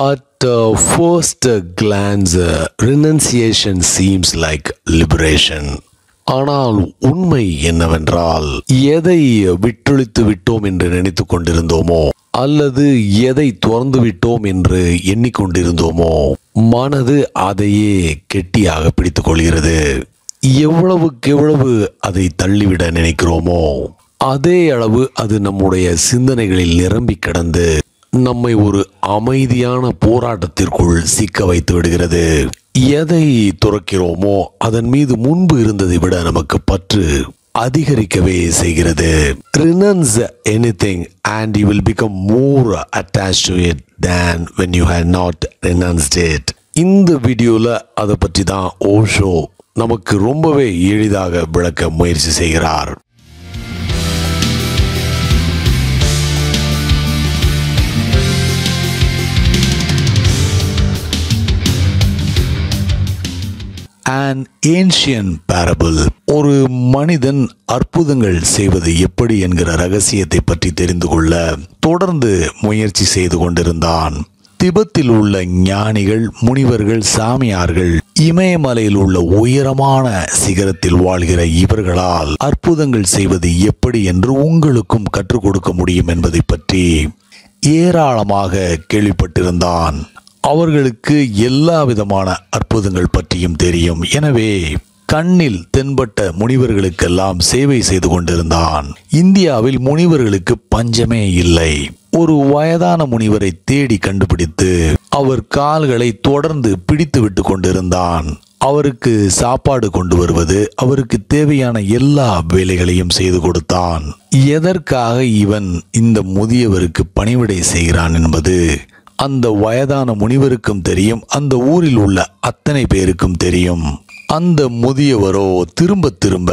At first glance, renunciation seems like liberation. ஆனால் உண்மை என்னவென்றால், எதை விட்டொழித்து விட்டோம் என்று நினைத்து கொண்டிருந்தோமோ அல்லது எதை துறந்து விட்டோம் என்று எண்ணிக்கொண்டிருந்தோமோ மனது அதையே கெட்டியாக பிடித்துக் கொள்கிறது. எவ்வளவுக்கு அதை தள்ளிவிட நினைக்கிறோமோ அதே அளவு அது நம்முடைய சிந்தனைகளில் நிரம்பி கிடந்து நம்மை ஒரு அமைதியான போராட்டத்திற்குள் சிக்க வைத்து விடுகிறது. எதை துறக்கிறோமோ அதன் மீது முன்பு இருந்ததை விட நமக்கு பற்று அதிகரிக்கவே செய்கிறது. Renounce anything and you will become more attached to it than when you had not renounced it. இந்த வீடியோல அதை பற்றி தான் ஓஷோ நமக்கு ரொம்பவே எளிதாக விளக்க முயற்சி செய்கிறார். An ancient parable. ஒரு மனிதன் அற்புதங்கள் செய்வது எப்படி என்கிற ரகசியத்தை பற்றி தெரிந்து கொள்ள தொடர்ந்து முயற்சி செய்து கொண்டிருந்தான். திபெத்தில் உள்ள ஞானிகள், முனிவர்கள், சாமியார்கள், இமயமலையில் உள்ள உயரமான சிகரத்தில் வாழ்கிற இவர்களால் அற்புதங்கள் செய்வது எப்படி என்று உங்களுக்கும் கற்றுக் கொடுக்க முடியும் என்பதை பற்றி ஏராளமாக கேள்விப்பட்டிருந்தான். அவர்களுக்கு எல்லா விதமான அற்புதங்கள் பற்றியும் தெரியும். எனவே கண்ணில் தென்பட்ட முனிவர்களுக்கெல்லாம் சேவை செய்து கொண்டிருந்தான். இந்தியாவில் முனிவர்களுக்கு பஞ்சமே இல்லை. ஒரு வயதான முனிவரை தேடி கண்டுபிடித்து அவர் கால்களை தொடர்ந்து பிடித்து விட்டு கொண்டிருந்தான். அவருக்கு சாப்பாடு கொண்டு வருவது, அவருக்கு தேவையான எல்லா வேலைகளையும் செய்து கொடுத்தான். எதற்காக இவன் இந்த முதியவருக்கு பணிவிடை செய்கிறான் என்பது அந்த வயதான முனிவருக்கும் தெரியும், அந்த ஊரில் உள்ள அத்தனை பேருக்கும் தெரியும். அந்த முதியவரோ திரும்ப திரும்ப,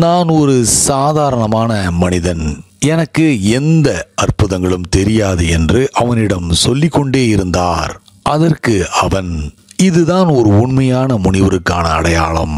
நான் ஒரு சாதாரணமான மனிதன், எனக்கு எந்த அற்புதங்களும் தெரியாது என்று அவனிடம் சொல்லிக்கொண்டே இருந்தார். அதற்கு அவன், இதுதான் ஒரு உண்மையான முனிவருக்கான அடையாளம்.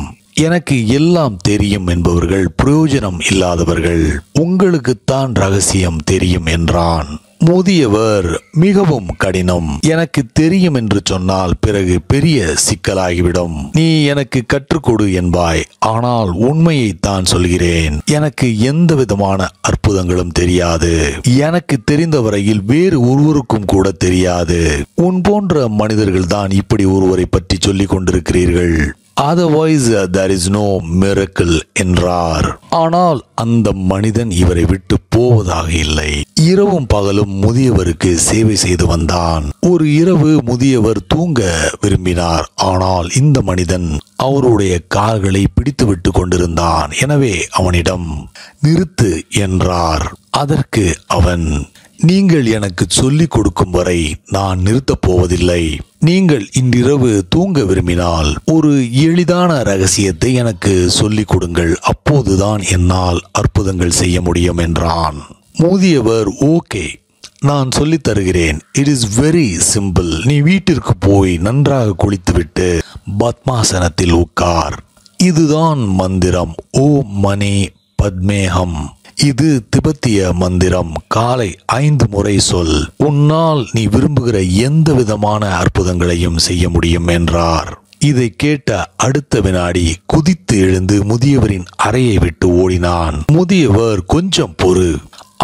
எனக்கு எல்லாம் தெரியும் என்பவர்கள் பிரயோஜனம் இல்லாதவர்கள், உங்களுக்குத்தான் ரகசியம் தெரியும் என்றான். முதியவர் மிகவும் கடினம், எனக்கு தெரியும் என்று சொன்னால் பிறகு பெரிய சிக்கலாகிவிடும். நீ எனக்கு கற்றுக்கொடு என்பாய், ஆனால் உண்மையை தான் சொல்கிறேன். எனக்கு எந்த விதமான அற்புதங்களும் தெரியாது. எனக்கு தெரிந்த வரையில் வேறு ஒருவருக்கும் கூட தெரியாது. உன் போன்ற மனிதர்கள் தான் இப்படி ஒருவரை பற்றி சொல்லிக் கொண்டிருக்கிறீர்கள். Otherwise there is no miracle என்றார். ஆனால் அந்த மனிதன் இவரை விட்டு போவதாக இல்லை. இரவும் பகலும் முதியவருக்கு சேவை செய்து வந்தான். ஒரு இரவு முதியவர் தூங்க விரும்பினார். ஆனால் இந்த மனிதன் அவருடைய கால்களை பிடித்து விட்டு கொண்டிருந்தான். எனவே அவனிடம் நிறுத்து என்றார். அதற்கு அவன், நீங்கள் எனக்கு சொல்லிக் கொடுக்கும் வரை நான் நிறுத்தப் போவதில்லை. நீங்கள் இன்றிரவு தூங்க விரும்பினால் ஒரு எளிதான ரகசியத்தை எனக்கு சொல்லிக் கொடுங்கள், அப்போதுதான் என்னால் அற்புதங்கள் செய்ய முடியும் என்றான். முதியவர், ஓகே, நான் சொல்லித் தருகிறேன். It is very simple. நீ வீட்டிற்கு போய் நன்றாக குளித்துவிட்டு பத்மாசனத்தில் உட்கார். இதுதான் மந்திரம். ஓ மணி பத்மேகம். இது திபெத்திய மந்திரம். காலை 5 முறை சொல். உன்னால் நீ விரும்புகிற எந்த விதமான அற்புதங்களையும் செய்ய முடியும் என்றார். இதை கேட்ட அடுத்த வினாடி குதித்து எழுந்து முதியவரின் அறையை விட்டு ஓடினான். முதியவர், கொஞ்சம் பொறு,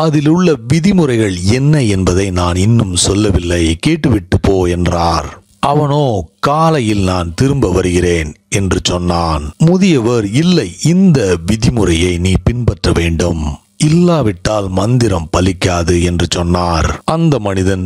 அதில் உள்ள விதிமுறைகள் என்ன என்பதை நான் இன்னும் சொல்லவில்லை, கேட்டுவிட்டு போ என்றார். அவனோ, காலையில் நான் திரும்ப வருகிறேன் என்று சொன்னான். முதியவர், இல்லை, இந்த விதிமுறையை நீ பின்பற்ற வேண்டும், இல்லாவிட்டால் மந்திரம் பலிக்காது என்று சொன்னார். அந்த மனிதன்,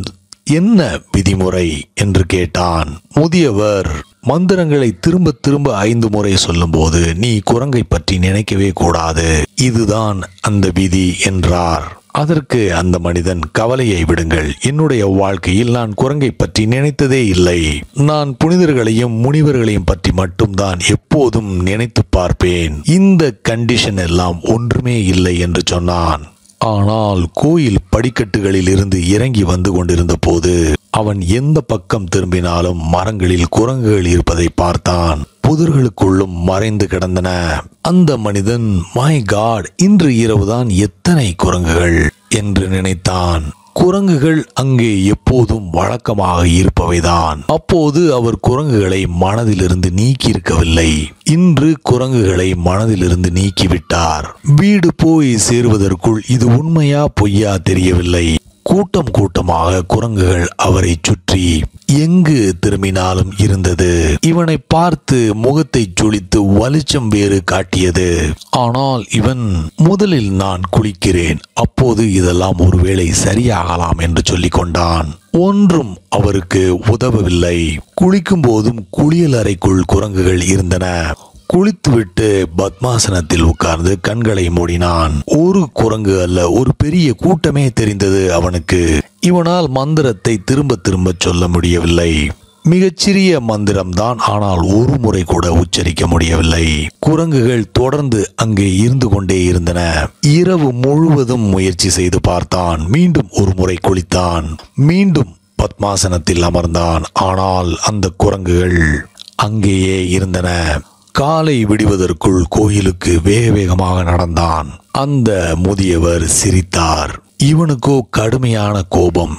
என்ன விதிமுறை என்று கேட்டான். முதியவர், மந்திரங்களை திரும்ப திரும்ப 5 முறை சொல்லும்போது நீ குரங்கை பற்றி நினைக்கவே கூடாது, இதுதான் அந்த விதி என்றார். அதற்கு அந்த மனிதன், கவலையை விடுங்கள், என்னுடைய வாழ்க்கையில் நான் குரங்கை பற்றி நினைத்ததே இல்லை. நான் புனிதர்களையும் முனிவர்களையும் பற்றி மட்டும்தான் எப்போதும் நினைத்து பார்ப்பேன். இந்த கண்டிஷன் எல்லாம் ஒன்றுமே இல்லை என்று சொன்னான். ஆனால் கோயில் படிக்கட்டுகளில் இருந்து இறங்கி வந்து கொண்டிருந்த போது அவன் எந்த பக்கம் திரும்பினாலும் மரங்களில் குரங்குகள் இருப்பதை பார்த்தான். புதர்களுக்குள்ளும் மறைந்து கிடந்தன. அந்த மனிதன், மை காட், இன்று இரவுதான் எத்தனை குரங்குகள் என்று நினைத்தான். குரங்குகள் அங்கே எப்போதும் வழக்கமாக இருப்பவைதான். அப்போது அவர் குரங்குகளை மனதிலிருந்து நீக்கியிருக்கவில்லை. இன்று குரங்குகளை மனதிலிருந்து நீக்கிவிட்டார். வீடு போய் சேருவதற்குள் இது உண்மையா பொய்யா தெரியவில்லை. கூட்டம் கூட்டமாக குரங்குகள் அவரை சுற்றி எங்கு திரும்பினாலும் இருந்தது. இவனை பார்த்து முகத்தை சுளித்து வலிச்சம் வேறு காட்டியது. ஆனால் இவன் முதலில் நான் குளிக்கிறேன், அப்போது இதெல்லாம் ஒருவேளை சரியாகலாம் என்று சொல்லிக் கொண்டான். ஒன்றும் அவருக்கு உதவவில்லை. குளிக்கும் போதும் குளியல் அறைக்குள் குரங்குகள் இருந்தன. குளித்துவிட்டு பத்மாசனத்தில் உட்கார்ந்து கண்களை மூடினான். ஒரு குரங்கு அல்ல, ஒரு பெரிய கூட்டமே தெரிந்தது அவனுக்கு. இவனால் மந்திரத்தை திரும்ப திரும்ப சொல்ல முடியவில்லை. மிகச்சிறிய மந்திரம்தான், ஆனால் ஒரு முறை கூட உச்சரிக்க முடியவில்லை. குரங்குகள் தொடர்ந்து அங்கே இருந்து கொண்டே இருந்தன. இரவு முழுவதும் முயற்சி செய்து பார்த்தான். மீண்டும் ஒரு முறை குளித்தான். மீண்டும் பத்மாசனத்தில் அமர்ந்தான். ஆனால் அந்த குரங்குகள் அங்கேயே இருந்தன. காலை விடுவதற்குள் கோயிலுக்கு வேக வேகமாக நடந்தான். அந்த முதியவர் சிரித்தார். இவனுக்கோ கடுமையான கோபம்.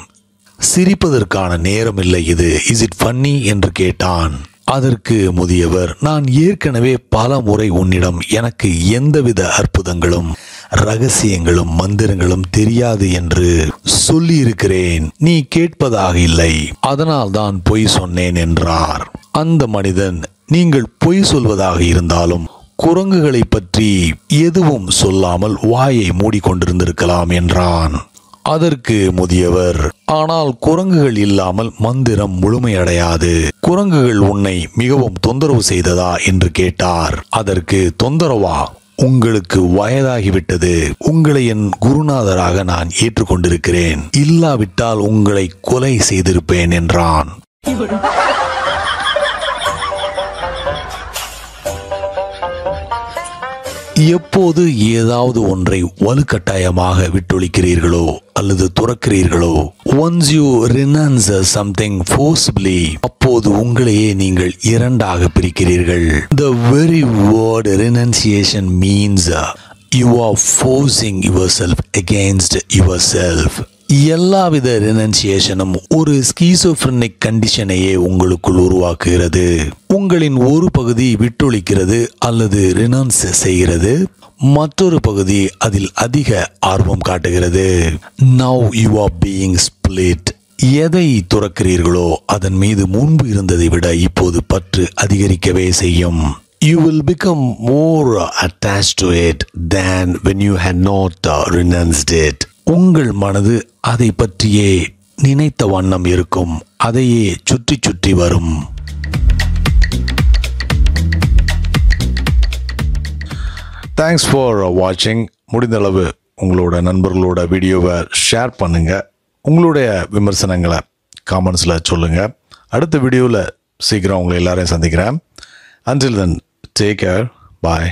சிரிப்பதற்கான நேரம் இல்லை இது. இஸ் இட் ஃபன்னி என்று கேட்டான். அதற்கு முதியவர், நான் ஏற்கனவே பல முறை உன்னிடம் எனக்கு எந்தவித அற்புதங்களும் ரகசியங்களும் மந்திரங்களும் தெரியாது என்று சொல்லி இருக்கிறேன். நீ கேட்பதாக இல்லை, அதனால் தான் பொய் சொன்னேன் என்றார். அந்த மனிதன், நீங்கள் பொய் சொல்வதாக இருந்தாலும் குரங்குகளை பற்றி எதுவும் சொல்லாமல் வாயை மூடிக்கொண்டிருந்திருக்கலாம் என்றான். அதற்கு முதியவர், ஆனால் குரங்குகள் இல்லாமல் மந்திரம் முழுமையடையாது. குரங்குகள் உன்னை மிகவும் தொந்தரவு செய்ததா என்று கேட்டார். அதற்கு, தொந்தரவா? உங்களுக்கு வயதாகிவிட்டது. உங்களை என் குருநாதராக நான் ஏற்றுக்கொண்டிருக்கிறேன். இல்லாவிட்டால் உங்களை கொலை செய்திருப்பேன் என்றான். எப்போது ஏதாவது ஒன்றை வலுக்கட்டாயமாக விட்டொழிக்கிறீர்களோ அல்லது துறக்கிறீர்களோ, once you renounce something forcibly, அப்போது உங்களையே நீங்கள் இரண்டாக பிரிக்கிறீர்கள். The very word renunciation means you are forcing yourself against yourself. எல்லாவித ரெனன்சியேஷனும் ஒரு ஸ்கீசோஃப்ரெனிக் கண்டிஷனையே உங்களுக்குள் உருவாக்குகிறது. உங்களின் ஒரு பகுதி விட்டொழிக்கிறது அல்லது ரெனன்ஸ் செய்கிறது, மற்றொரு பகுதி அதில் அதிக ஆர்வம் காட்டுகிறது. Now you are being split. எதை துறக்கிறீர்களோ அதன் மீது முன்பு இருந்ததை விட இப்போது பற்று அதிகரிக்கவே செய்யும். You will become more attached to it than when you had not renounced it. உங்கள் மனது அதை பற்றியே நினைத்த வண்ணம் இருக்கும். அதையே சுற்றி சுற்றி வரும். தேங்க்ஸ் ஃபார் வாட்சிங். முடிந்தளவு உங்களோட நண்பர்களோட வீடியோவை ஷேர் பண்ணுங்க. உங்களுடைய விமர்சனங்களை காமெண்ட்ஸில் சொல்லுங்க. அடுத்த வீடியோவில் சீக்கிரம் உங்களை எல்லாரையும் சந்திக்கிறேன். Until then, take care. Bye.